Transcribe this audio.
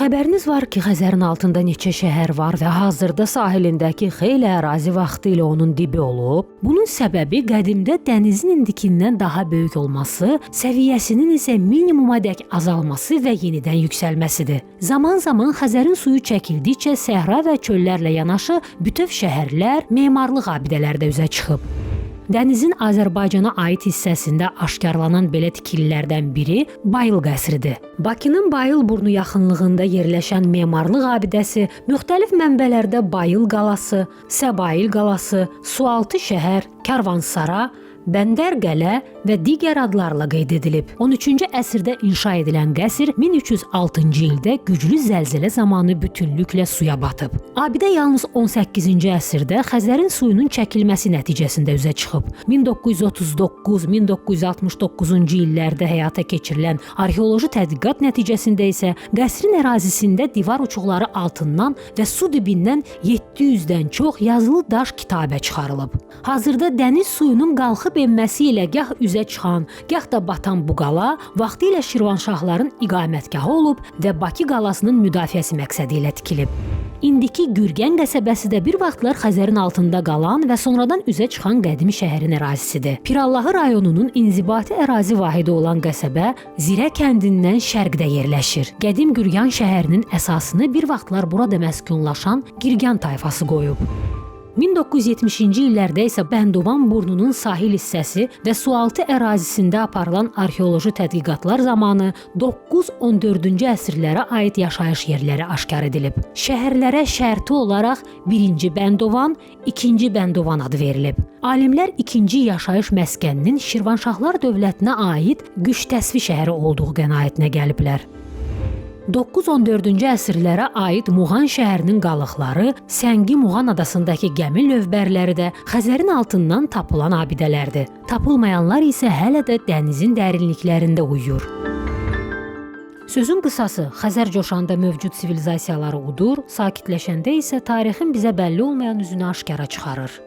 Xəbəriniz var ki, Xəzərin altında neçə şəhər var və hazırda sahilindəki xeyli ərazi vaxtilə onun dibi olub. Bunun səbəbi qədimdə dənizin indikindən daha böyük olması, səviyyəsinin isə minimuma dək azalması və yenidən yüksəlməsidir. Zaman-zaman Xəzərin suyu çəkildikcə səhra və çöllərlə yanaşı bütöv şəhərlər, memarlıq abidələri də üzə çıxıb. Dənizin Azərbaycana aid hissəsində aşkarlanan belə tikililərdən biri Bayıl qəsridir. Bakının Bayıl burnu yaxınlığında yerləşən memarlıq abidəsi müxtəlif mənbələrdə Bayıl qalası, Səbail qalası, Sualtı şəhər, Karvansara, Bəndər qələ və digər adlarla qeyd edilib. 13-cü əsrdə inşa edilən qəsr 1306-cı ildə güclü zəlzələ zamanı bütünlüklə suya batıb. Abidə yalnız 18-ci əsrdə Xəzərin suyunun çəkilməsi nəticəsində üzə çıxıb. 1939-1969-cu illərdə həyata keçirilən arxeoloji tədqiqat nəticəsində isə qəsrin ərazisində divar uçuqları altından və su dibindən 700-dən çox yazılı daş kitabə çıxarılıb. Hazırda dəniz suyunun qalxıb enməsi ilə gah üzə çıxan, gah da batan bu qala vaxtilə Şirvanşahların iqamətgahı olub və Bakı qalasının müdafiəsi məqsədi ilə tikilib. İndiki Gürgən qəsəbəsi də bir vaxtlar Xəzərin altında qalan və sonradan üzə çıxan qədimi şəhərin ərazisidir. Pirallahı rayonunun inzibati ərazi vahidi olan qəsəbə Zirə kəndindən şərqdə yerləşir. Qədim Gürgan şəhərinin əsasını bir vaxtlar burada məskunlaşan Girgan tayfası qoyub. 1970-ci illərdə isə Bəndovan burnunun sahil hissəsi və sualtı ərazisində aparılan arxeoloji tədqiqatlar zamanı 9-14-cü əsrlərə aid yaşayış yerləri aşkar edilib. Şəhərlərə şərti olaraq 1-ci Bəndovan, 2-ci Bəndovan adı verilib. Alimlər 2-ci yaşayış məskəninin Şirvanşahlar dövlətinə aid Qüştəsvi şəhəri olduğu qənaətinə gəliblər. 9-14-cü əsrlərə aid Muğan şəhərinin qalıqları, Səngi Muğan adasındakı gəmi lövbərləri də Xəzərin altından tapılan abidələrdir. Tapılmayanlar isə hələ də dənizin dərinliklərində uyuyur. Sözün qısası, Xəzər coşanda mövcud sivilizasiyaları udur, sakitləşəndə isə tarixin bizə bəlli olmayan üzünü aşkara çıxarır.